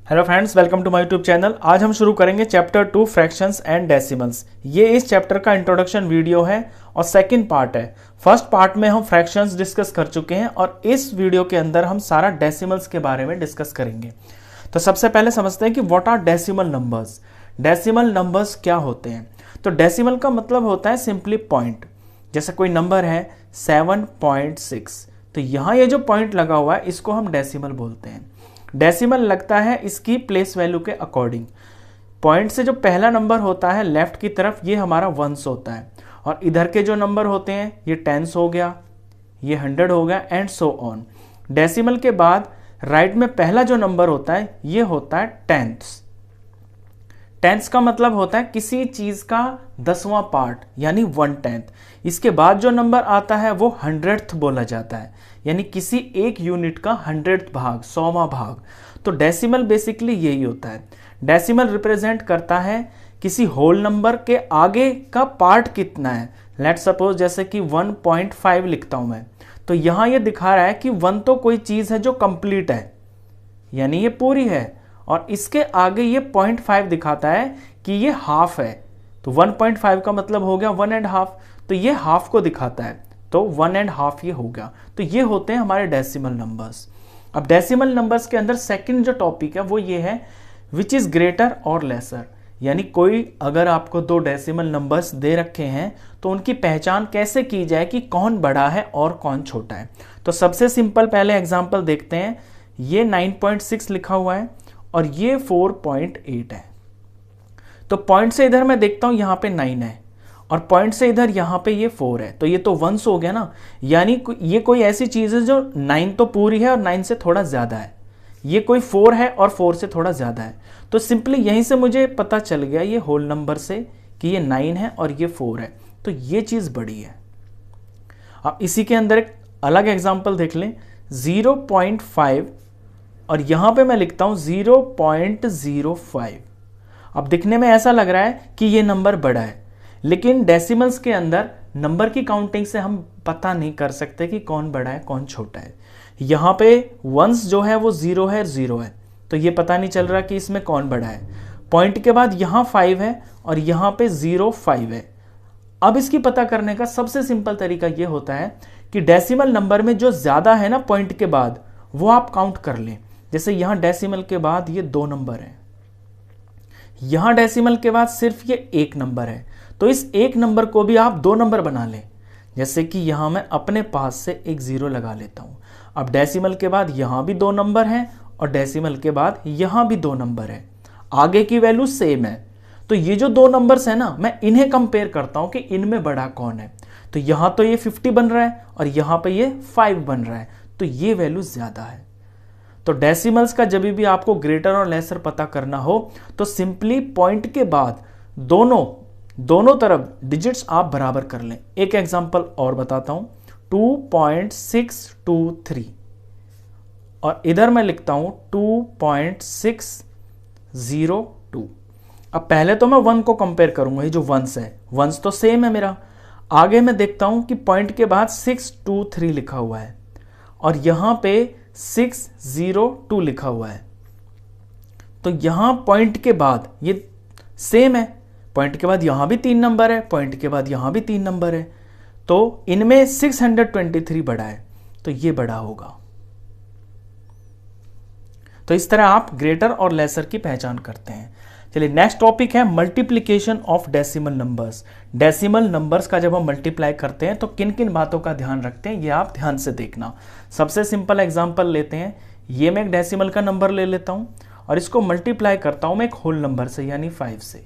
Hello friends, welcome to my YouTube channel. आज हम शुरू करेंगे चैप्टर 2 फ्रैक्शंस एंड डेसिमल्स। ये इस चैप्टर का इंट्रोडक्शन वीडियो है और सेकंड पार्ट है। फर्स्ट पार्ट में हम फ्रैक्शंस डिस्कस कर चुके हैं और इस वीडियो के अंदर हम सारा डेसिमल्स के बारे में डिस्कस करेंगे। तो सबसे पहले समझते हैं कि what are decimal numbers. Decimal numbers क्या होते हैं? तो डेसिमल का मतलब होता है सिंपली पॉइंट। जैसे कोई नंबर है 7.6, तो यहाँ ये जो पॉइंट लगा हुआ है इसको हम डेसिमल बोलते हैं। डेसिमल लगता है इसकी प्लेस वैल्यू के अकॉर्डिंग। पॉइंट से जो पहला नंबर होता है लेफ्ट की तरफ, ये हमारा वंस होता है, और इधर के जो नंबर होते हैं ये टेंस हो गया, ये 100 हो गया, एंड सो ऑन। डेसिमल के बाद राइट में पहला जो नंबर होता है ये होता है टेंथ्स। टेंथ्स का मतलब होता है किसी चीज का 10वां पार्ट, यानी 1/10। इसके बाद जो नंबर आता है वो 100th बोला जाता है, यानी किसी एक यूनिट का 100th भाग, 100वां भाग। तो डेसिमल बेसिकली यही होता है। डेसिमल रिप्रेजेंट करता है किसी होल नंबर के आगे का पार्ट कितना है। लेट्स सपोज जैसे कि 1.5 लिखता हूं मैं, तो यहां ये दिखा रहा है कि 1 तो कोई चीज है जो कंप्लीट है, यानी ये पूरी है, और इसके आगे ये 0.5 दिखाता है कि ये हाफ है। तो 1.5 का मतलब हो गया 1.5, तो ये हाफ को दिखाता है, तो 1.5 ये हो गया। तो ये होते हैं हमारे डेसिमल नंबर्स। अब डेसिमल नंबर्स के अंदर सेकंड जो टॉपिक है वो ये है विच इज ग्रेटर और लेसर। यानी कोई अगर आपको दो डेसिमल नंबर्स दे रखे हैं तो उनकी पहचान कैसे की जाए कि कौन बड़ा है और कौन छोटा है। तो सबसे सिंपल पहले एग्जांपल देखते हैं। ये 9.6 लिखा हुआ है और ये 4.8 है। तो पॉइंट से इधर मैं देखता हूं यहां पे 9 है, और पॉइंट से इधर यहां पे ये 4 है, तो ये तो 1 हो गया ना। यानी ये कोई ऐसी चीज है जो 9 तो पूरी है और 9 से थोड़ा ज्यादा है, ये कोई 4 है और 4 से थोड़ा ज्यादा है। तो सिंपली यहीं से मुझे पता चल गया ये होल नंबर से कि ये 9 है और ये 4 है, तो ये चीज बड़ी है। अब इसी के अंदर एक अलग एग्जाम्पल देख लें, 0.5 और यहां पे मैं लिखता हूं 0.05। अब दिखने में ऐसा लग रहा है कि ये नंबर बड़ा है, लेकिन डेसिमल्स के अंदर नंबर की काउंटिंग से हम पता नहीं कर सकते कि कौन बड़ा है कौन छोटा है। यहां पे वंस जो है वो 0 है, 0 है, तो ये पता नहीं चल रहा कि इसमें कौन बड़ा है। पॉइंट के बाद यहां 5 है और यहां पे 0.5 है। अब इसकी पता करने का सबसे सिंपल तरीका ये होता है कि डेसिमल नंबर में जो ज्यादा है ना पॉइंट के बाद, वो आप काउंट कर लें। जैसे यहां डेसिमल के बाद ये 2 नंबर है, यहां डेसिमल के बाद सिर्फ ये 1 नंबर है, तो इस 1 नंबर को भी आप 2 नंबर बना लें। जैसे कि यहां मैं अपने पास से एक 0 लगा लेता हूं। अब डेसिमल के बाद यहां भी 2 नंबर हैं और डेसिमल के बाद यहां भी 2 नंबर है, आगे की वैल्यू सेम है। तो ये जो 2 नंबर्स है ना, मैं इन्हें कंपेयर करता हूं कि इनमें बड़ा कौन है। तो यहां तो ये 50 बन रहा है और यहां पे ये 5 बन रहा है, तो ये वैल्यू ज्यादा है। तो डेसिमल्स का जब भी आपको ग्रेटर और लेसर पता करना हो तो सिंपली पॉइंट के बाद दोनों तरफ डिजिट्स आप बराबर कर लें। एक एग्जांपल और बताता हूं, 2.623 और इधर मैं लिखता हूं 2.602। अब पहले तो मैं 1 को कंपेयर करूंगा, ये जो वंस है, वंस तो सेम है मेरा। आगे मैं देखता हूं कि पॉइंट के बाद 623 लिखा हुआ है और यहां पे 602 लिखा हुआ है, तो यहां पॉइंट के बाद ये सेम है। पॉइंट के बाद यहां भी 3 नंबर है, पॉइंट के बाद यहां भी 3 नंबर है, तो इनमें 623 बड़ा है, तो ये बड़ा होगा। तो इस तरह आप ग्रेटर और लेसर की पहचान करते हैं। चलिए नेक्स्ट टॉपिक है multiplication of decimal numbers. Decimal numbers का जब हम मल्टीप्लाई करते हैं तो किन किन बातों का ध्यान रखते हैं, ये आप ध्यान से देखना। सबसे सिंपल एग्जांपल लेते हैं। ये मैं एक डेसिमल का नंबर ले लेता हूं और इसको मल्टीप्लाई करता हूं मैं एक होल नंबर से, यानी 5 से।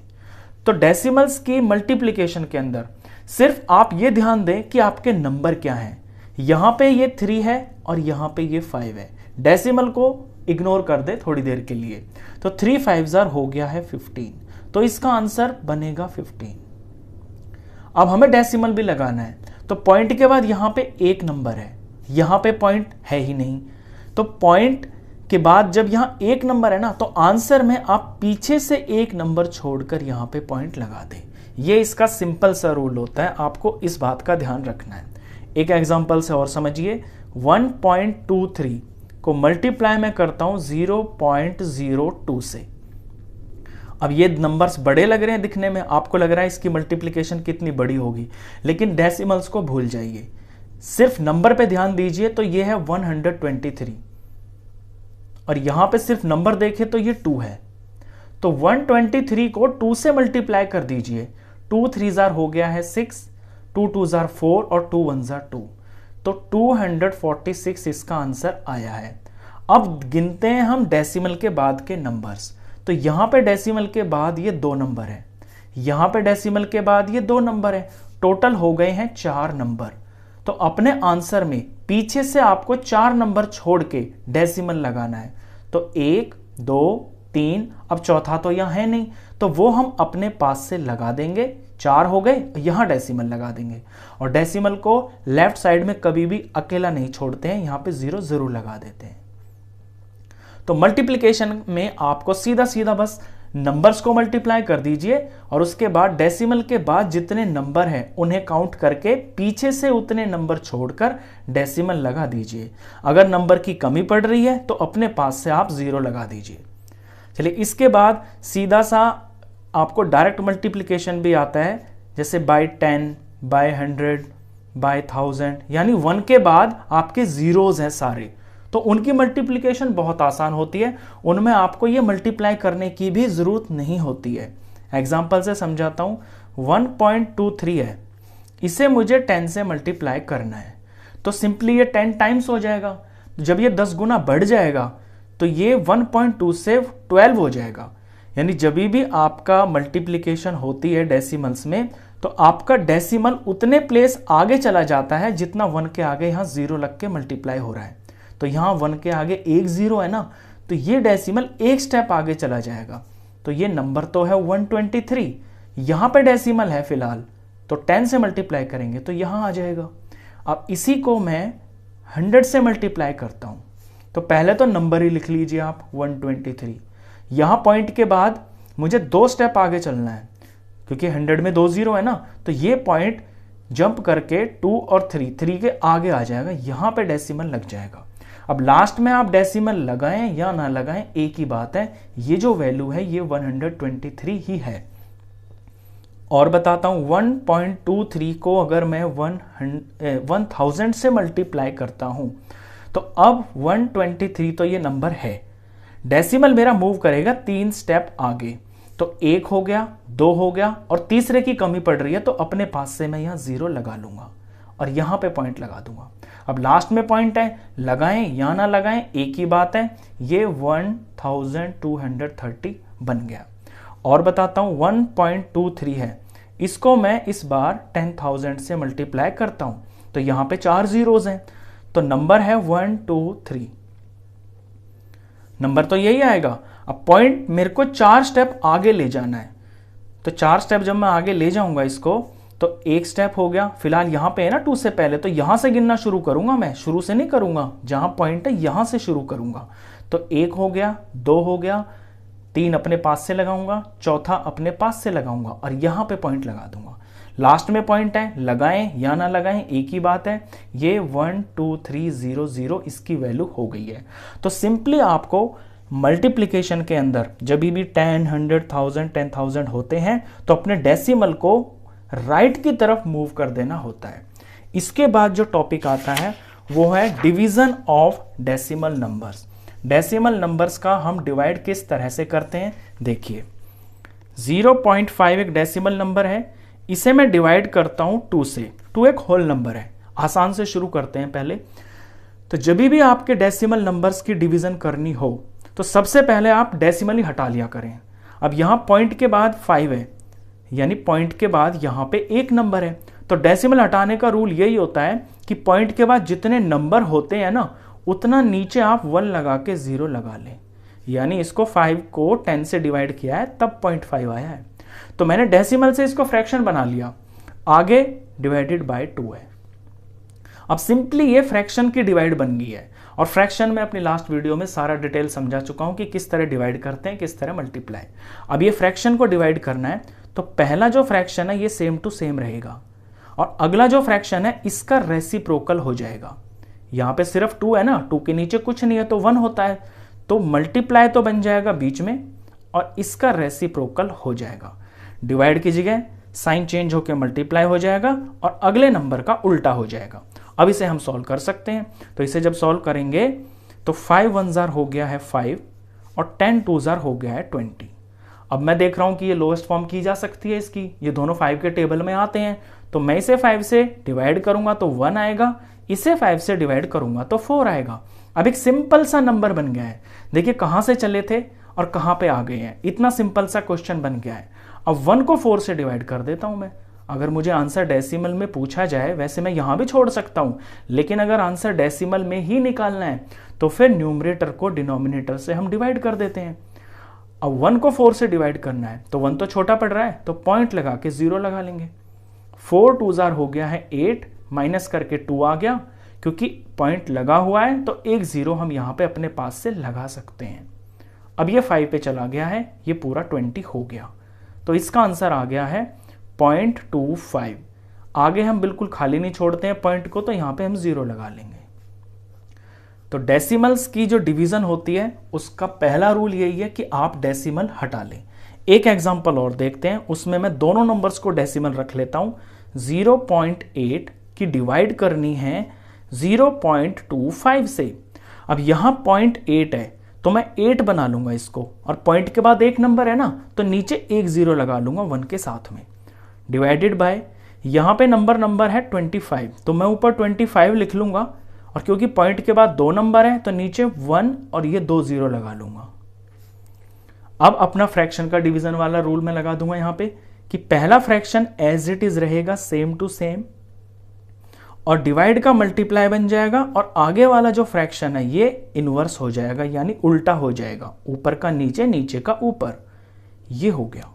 तो डेसिमल्स की मल्टीप्लीकेशन के अंदर सिर्फ आप ये ध्यान दें कि आपके नंबर क्या है। यहां पे ये 3 है और यहां पे ये 5 है। डेसिमल को इग्नोर कर दे थोड़ी देर के लिए, तो 3 5 हो गया है 15, तो इसका आंसर बनेगा 15। अब हमें डेसिमल भी लगाना है, तो पॉइंट के बाद यहां पे 1 नंबर है, यहां पे पॉइंट है ही नहीं, तो पॉइंट के बाद जब यहां 1 नंबर है ना, तो आंसर में आप पीछे से 1 नंबर छोड़कर यहां पे पॉइंट लगा दें। ये इसका सिंपल सा रूल होता है, आपको इस बात का ध्यान रखना है। एक एग्जांपल से और समझिए, 1.23 को मल्टीप्लाई मैं करता हूं 0.02 से। अब ये नंबर्स बड़े लग रहे हैं दिखने में, आपको लग रहा है इसकी मल्टीप्लिकेशन कितनी बड़ी होगी, लेकिन डेसिमल्स को भूल जाइए, सिर्फ नंबर पे ध्यान दीजिए। तो ये है 123 और यहां पे सिर्फ नंबर देखें तो ये 2 है। तो 123 को 2 से मल्टीप्लाई कर दीजिए। 2 3 हो गया है 6, 2 2 4 और 2 1 2, तो 246 इसका आंसर आया है। अब गिनते हैं हम डेसिमल के बाद के नंबर्स। तो यहां पे डेसिमल के बाद ये 2 नंबर है, यहां पे डेसिमल के बाद ये 2 नंबर है, टोटल हो गए हैं 4 नंबर। तो अपने आंसर में पीछे से आपको 4 नंबर छोड़ के डेसिमल लगाना है। तो 1 2 3, अब चौथा तो यहां है नहीं, तो वो हम अपने पास से लगा देंगे। 4 हो गए, यहां डेसिमल लगा देंगे। और डेसिमल को लेफ्ट साइड में कभी भी अकेला नहीं छोड़ते हैं, यहां पे 0 जरूर लगा देते हैं। तो मल्टीप्लिकेशन में आपको सीधा सीधा बस नंबर्स को मल्टीप्लाई कर दीजिए और उसके बाद डेसिमल के बाद जितने नंबर हैं उन्हें काउंट करके पीछे से उतने नंबर छोड़कर डेसिमल लगा दीजिए। अगर नंबर की कमी पड़ रही है तो अपने पास से आप 0 लगा दीजिए। चलिए, इसके बाद सीधा सा आपको डायरेक्ट मल्टीप्लिकेशन भी आता है, जैसे बाय 10, बाय 100, बाय 1000, यानी 1 के बाद आपके जीरोज हैं सारे, तो उनकी मल्टीप्लिकेशन बहुत आसान होती है। उनमें आपको ये मल्टीप्लाई करने की भी जरूरत नहीं होती है। एग्जाम्पल से समझाता हूं। 1.23 है, इसे मुझे 10 से मल्टीप्लाई करना है, तो सिंपली ये 10 टाइम्स हो जाएगा। जब ये 10 गुना बढ़ जाएगा तो ये 1.2 से 12 हो जाएगा। यानी जब भी आपका मल्टीप्लिकेशन होती है डेसिमल्स में, तो आपका डेसिमल उतने प्लेस आगे चला जाता है जितना 1 के आगे यहां 0 लग के मल्टीप्लाई हो रहा है। तो यहां 1 के आगे एक 0 है ना, तो ये डेसिमल एक स्टेप आगे चला जाएगा। तो ये नंबर तो है 123, यहां पे डेसिमल है फिलहाल, तो 10 से मल्टीप्लाई करेंगे तो यहां आ जाएगा। अब इसी को मैं 100 से मल्टीप्लाई करता हूं, तो पहले तो नंबर ही लिख लीजिए आप 123। यहां पॉइंट के बाद मुझे 2 स्टेप आगे चलना है, क्योंकि 100 में 2 0 है ना, तो ये पॉइंट जंप करके 2 और 3 के आगे आ जाएगा, यहां पे डेसिमल लग जाएगा। अब लास्ट में आप डेसिमल लगाएं या ना लगाएं एक ही बात है, ये जो वैल्यू है ये 123 ही है। और बताता हूं, 1.23 को अगर मैं 1000 से मल्टीप्लाई करता हूं तो अब 123 तो ये नंबर है, डेसिमल मेरा मूव करेगा 3 स्टेप आगे। तो 1 हो गया, 2 हो गया और तीसरे की कमी पड़ रही है, तो अपने पास से मैं यहां 0 लगा लूंगा और यहां पे पॉइंट लगा दूंगा। अब लास्ट में पॉइंट है, लगाएं या ना लगाएं एक ही बात है, ये 1230 बन गया। और बताता हूं, 1.23 है, इसको मैं इस बार 10,000 से मल्टीप्लाई करता हूं, तो यहां पे 4 जीरोज हैं, तो नंबर है 123। नंबर तो यही आएगा। अब पॉइंट मेरे को 4 स्टेप आगे ले जाना है, तो 4 स्टेप जब मैं आगे ले जाऊंगा इसको, तो 1 स्टेप हो गया। फिलहाल यहां पे है ना 2 से पहले, तो यहां से गिनना शुरू करूंगा, मैं शुरू से नहीं करूंगा, जहां पॉइंट है यहां से शुरू करूंगा। तो 1 हो गया, 2 हो गया, 3 अपने पास से लगाऊंगा, चौथा अपने पास से लगाऊंगा और यहां पे पॉइंट लगा दूंगा। लास्ट में पॉइंट है, लगाएं या ना लगाएं एक ही बात है, ये 12300 इसकी वैल्यू हो गई है। तो सिंपली आपको मल्टीप्लिकेशन के अंदर जब भी 10, 100, 1000, 10,000 होते हैं तो अपने डेसिमल को राइट की तरफ मूव कर देना होता है। इसके बाद जो टॉपिक आता है वो है division of decimal numbers. Decimal numbers का हम डिवाइड किस तरह से करते हैं, देखिए 0.5 एक डेसिमल नंबर है, इसे मैं डिवाइड करता हूं 2 से। 2 एक होल नंबर है, आसान से शुरू करते हैं पहले। तो जब भी आपके डेसिमल नंबर्स की डिवीजन करनी हो तो सबसे पहले आप डेसिमल ही हटा लिया करें। अब यहां पॉइंट के बाद 5 है, यानी पॉइंट के बाद यहां पे 1 नंबर है, तो डेसिमल हटाने का रूल यही होता है कि पॉइंट के बाद जितने नंबर होते हैं ना, उतना नीचे आप 1 लगा के 0 लगा लें। यानी इसको 5 को 10 से डिवाइड किया है तब 0.5 आया है, तो मैंने डेसिमल से इसको फ्रैक्शन बना लिया, आगे डिवाइडेड बाय 2 है। अब सिंपली ये फ्रैक्शन की डिवाइड बन गई है, और फ्रैक्शन में अपनी लास्ट वीडियो में सारा डिटेल समझा चुका हूं कि किस तरह डिवाइड करते हैं, किस तरह मल्टीप्लाई। अब ये फ्रैक्शन को डिवाइड करना है, तो पहला जो फ्रैक्शन है ये सेम टू सेम रहेगा, और अगला जो फ्रैक्शन है इसका रेसिप्रोकल हो जाएगा। यहाँ पे सिर्फ 2 है ना, 2 के नीचे कुछ नहीं है तो 1 होता है, तो मल्टीप्लाई तो बन जाएगा बीच में और इसका रेसिप्रोकल हो जाएगा। डिवाइड की जगह साइन चेंज होकर मल्टीप्लाई हो जाएगा और अगले नंबर का उल्टा हो जाएगा। अब इसे हम सॉल्व कर सकते हैं, तो इसे जब सॉल्व करेंगे तो 5 1 जार हो गया है 5 और 10 2 जार हो गया है 20। अब मैं देख रहा हूं कि ये लोएस्ट फॉर्म की जा सकती है इसकी, ये दोनों 5 के टेबल में आते हैं, तो मैं इसे 5 से डिवाइड करूंगा तो 1 आएगा, इसे 5 से डिवाइड करूंगा तो 4 आएगा। अब एक सिंपल सा नंबर बन गया है। देखिए कहां से चले थे और कहां पे आ गए हैं, इतना सिंपल सा क्वेश्चन बन गया है। अब 1 को 4 से डिवाइड कर देता हूं मैं। अगर मुझे आंसर डेसिमल में पूछा जाए, वैसे मैं यहां भी छोड़ सकता हूं, लेकिन अगर आंसर डेसिमल में ही निकालना है तो फिर न्यूमरेटर को डिनोमिनेटर से हम डिवाइड कर देते हैं। अब 1 को 4 से डिवाइड करना है तो 1 तो छोटा पड़ रहा है, तो पॉइंट लगा के 0 लगा लेंगे। 4 2 जार हो गया है 8, माइनस करके 2 आ गया, क्योंकि पॉइंट लगा हुआ है तो एक 0 हम यहां पे अपने पास से लगा सकते हैं। अब ये 5 पे चला गया है, ये पूरा 20 हो गया, तो इसका आंसर आ गया है 0.25। आगे हम बिल्कुल खाली नहीं छोड़ते हैं पॉइंट को, तो यहां पे हम 0 लगा लेंगे। तो डेसिमल्स की जो डिवीजन होती है उसका पहला रूल यही है कि आप डेसिमल हटा लें। एक एग्जांपल और देखते हैं, उसमें मैं दोनों नंबर्स को डेसिमल रख लेता हूं। 0.8 की डिवाइड करनी है 0.25 से। अब यहां 0.8 है तो मैं 8 बना लूंगा इसको, और पॉइंट के बाद एक नंबर है ना, तो नीचे एक 0 लगा लूंगा 1 के साथ में, डिवाइडेड बाय यहां पे नंबर है 25, तो मैं ऊपर 25 लिख लूंगा, और क्योंकि पॉइंट के बाद 2 नंबर है तो नीचे 1 और ये 2 0 लगा लूंगा। अब अपना फ्रैक्शन का डिवीजन वाला रूल मैं लगा दूंगा यहां पे कि पहला फ्रैक्शन एज इट इज रहेगा सेम टू सेम, और डिवाइड का मल्टीप्लाई बन जाएगा, और आगे वाला जो फ्रैक्शन है ये इनवर्स हो जाएगा, यानी उल्टा हो जाएगा, ऊपर का नीचे नीचे का ऊपर। ये हो गया।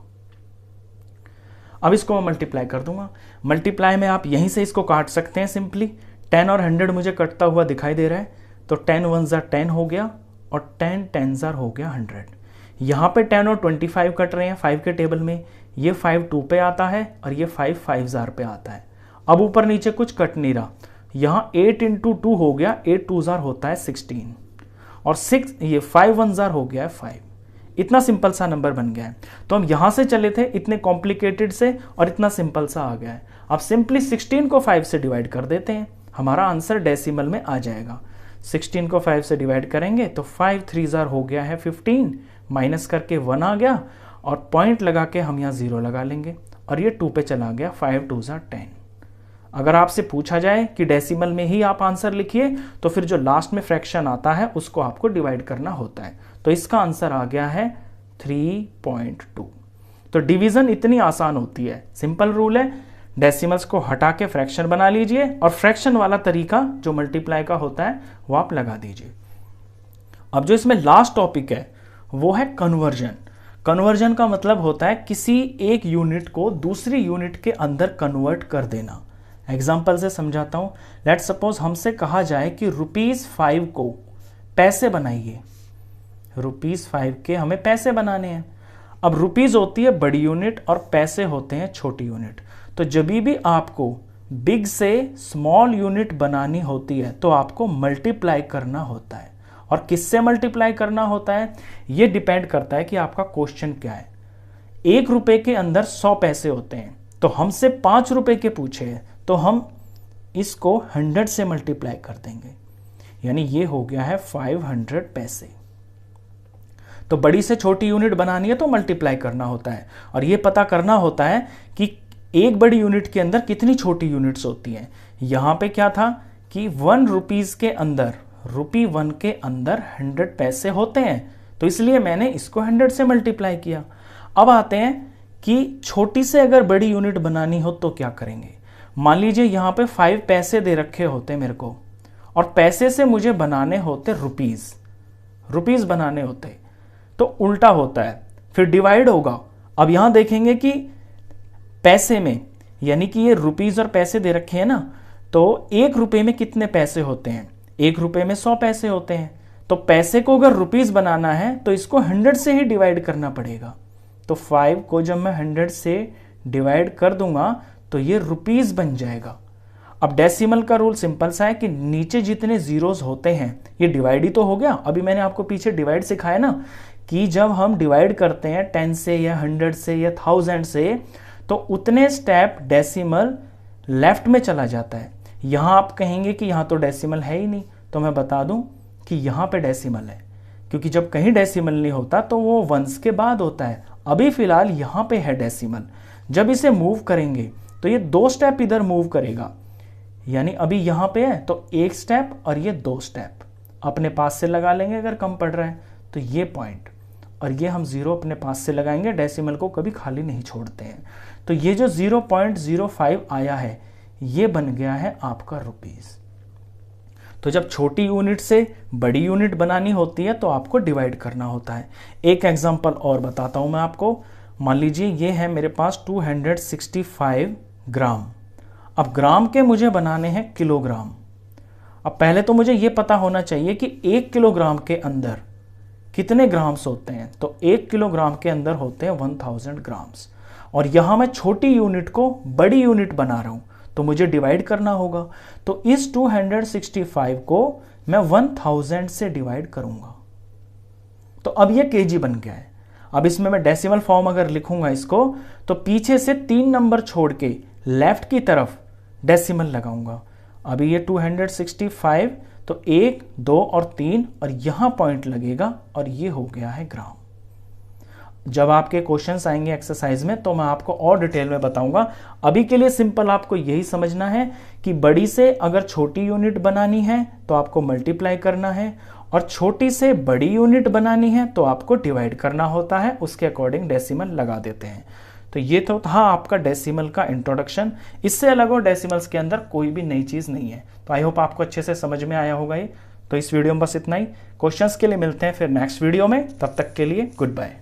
अब इसको मैं मल्टीप्लाई कर दूंगा। मल्टीप्लाई में आप यहीं से इसको काट सकते हैं सिंपली। 10 और 100 मुझे कटता हुआ दिखाई दे रहा है, तो 10 1 जार 10 हो गया और 10 10 जार हो गया 100। यहां पे 10 और 25 कट रहे हैं 5 के टेबल में, ये 5 2 पे आता है और ये 5 5 जार पे आता है। अब ऊपर नीचे कुछ कट नहीं रहा, यहां 8 × 2 हो गया, 8 2 जार होता है 16, और 6 ये 5 1 जार हो गया है 5। इतना सिंपल सा नंबर बन गया है। तो हम यहां से चले थे इतने कॉम्प्लिकेटेड से, और इतना सिंपल सा आ गया है। अब सिंपली 16 को 5 से डिवाइड कर देते हैं, हमारा आंसर डेसिमल में आ जाएगा। 16 को 5 से डिवाइड करेंगे तो 5 3 जार हो गया है 15, माइनस करके 1 आ गया, और पॉइंट लगा के हम यहाँ 0 लगा लेंगे, और ये 2 पे चला गया, 5 2 जार 10। अगर आपसे पूछा जाए कि डेसिमल में ही आप आंसर लिखिए, तो फिर जो लास्ट में फ्रैक्शन आता है उसको आपको डिवाइड करना होता है। तो इसका आंसर आ गया है 3.2। तो डिवीजन इतनी आसान होती है, सिंपल रूल है, डेसिमल्स को हटा के फ्रैक्शन बना लीजिए, और फ्रैक्शन वाला तरीका जो मल्टीप्लाई का होता है वो आप लगा दीजिए। अब जो इसमें लास्ट टॉपिक है वो है कन्वर्जन। कन्वर्जन का मतलब होता है किसी एक यूनिट को दूसरी यूनिट के अंदर कन्वर्ट कर देना। एग्जाम्पल से समझाता हूं। लेट्स सपोज हमसे कहा जाए कि ₹5 को पैसे बनाइए, ₹5 के हमें पैसे बनाने हैं। अब रुपीज होती है बड़ी यूनिट और पैसे होते हैं छोटी यूनिट। तो जब भी आपको बिग से स्मॉल यूनिट बनानी होती है तो आपको मल्टीप्लाई करना होता है। और किससे मल्टीप्लाई करना होता है ये डिपेंड करता है कि आपका क्वेश्चन क्या है। ₹1 के अंदर 100 पैसे होते हैं, तो हमसे ₹5 के पूछे हैं तो हम इसको 100 से मल्टीप्लाई कर देंगे, यानी ये हो गया है 500 पैसे। तो बड़ी से छोटी यूनिट बनानी है तो मल्टीप्लाई करना होता है, और ये पता करना होता है कि एक बड़ी यूनिट के अंदर कितनी छोटी यूनिट्स होती हैं। यहां पे क्या था कि ₹1 के अंदर ₹1 के अंदर 100 पैसे होते हैं, तो इसलिए मैंने इसको 100 से मल्टीप्लाई किया। अब आते हैं कि छोटी से अगर बड़ी यूनिट बनानी हो तो क्या करेंगे। मान लीजिए यहां पे 5 पैसे दे रखे होते मेरे को, और पैसे से मुझे बनाने होते रुपीज बनाने होते, तो उल्टा होता है, फिर डिवाइड होगा। अब यहां देखेंगे कि पैसे में, यानी कि ये रुपीज और पैसे दे रखे हैं ना, तो ₹1 में कितने पैसे होते हैं, ₹1 में 100 पैसे होते हैं। तो पैसे को अगर रुपीज बनाना है तो इसको 100 से ही डिवाइड करना पड़ेगा। तो 5 को जब मैं 100 से डिवाइड कर दूंगा तो ये रुपीज बन जाएगा। अब डेसिमल का रूल सिंपल सा है कि नीचे जितने जीरोस होते हैं ये डिवाइड ही तो हो गया। अभी मैंने आपको पीछे डिवाइड सिखाया ना कि जब हम डिवाइड करते हैं 10 से या 100 से या 1000 से तो उतने स्टेप डेसिमल लेफ्ट में चला जाता है। यहां आप कहेंगे कि यहां तो डेसिमल है ही नहीं, तो मैं बता दूं कि यहां पे डेसिमल है, क्योंकि जब कहीं डेसिमल नहीं होता तो वो वंस के बाद होता है। अभी फिलहाल यहां पे है डेसिमल। जब इसे मूव करेंगे तो ये 2 स्टेप इधर मूव करेगा, यानी अभी यहां पे है तो 1 स्टेप और ये 2 स्टेप अपने पास से लगा लेंगे अगर कम पड़ रहा है तो ये पॉइंट, और ये हम 0 अपने पास से लगाएंगे। डेसिमल को कभी खाली नहीं छोड़ते हैं। तो ये जो 0.05 आया है ये बन गया है आपका रुपीस। तो जब छोटी यूनिट से बड़ी यूनिट बनानी होती है तो आपको डिवाइड करना होता है। एक एग्जांपल और बताता हूं मैं आपको। मान लीजिए ये है मेरे पास 265 ग्राम। अब ग्राम के मुझे बनाने हैं किलोग्राम। अब पहले तो मुझे ये पता होना चाहिए कि 1 किलोग्राम के अंदर कितने ग्राम्स होते हैं। तो 1 किलोग्राम के अंदर होते हैं 1000 ग्राम्स, और यहां मैं छोटी यूनिट को बड़ी यूनिट बना रहा हूं तो मुझे डिवाइड करना होगा। तो इस 265 को मैं 1000 से डिवाइड करूंगा। तो अब ये केजी बन गया है। अब इसमें मैं डेसिमल फॉर्म अगर लिखूंगा इसको तो पीछे से 3 नंबर छोड़ के लेफ्ट की तरफ डेसिमल लगाऊंगा। अभी ये 265 तो 1, 2 और 3 और यहां पॉइंट लगेगा और ये हो गया है ग्राम। जब आपके क्वेश्चंस आएंगे एक्सरसाइज में तो मैं आपको और डिटेल में बताऊंगा। अभी के लिए सिंपल आपको यही समझना है कि बड़ी से अगर छोटी यूनिट बनानी है तो आपको मल्टीप्लाई करना है, और छोटी से बड़ी यूनिट बनानी है तो आपको डिवाइड करना होता है। उसके अकॉर्डिंग डेसिमल लगा देते हैं। तो ये तो था आपका डेसिमल का इंट्रोडक्शन। इससे अलग और डेसिमल्स के अंदर कोई भी नई चीज नहीं है। तो आई होप आपको अच्छे से समझ में आया होगा ये। तो इस वीडियो में बस इतना ही। क्वेश्चंस के लिए मिलते हैं फिर नेक्स्ट वीडियो में। तब तक के लिए गुड बाय।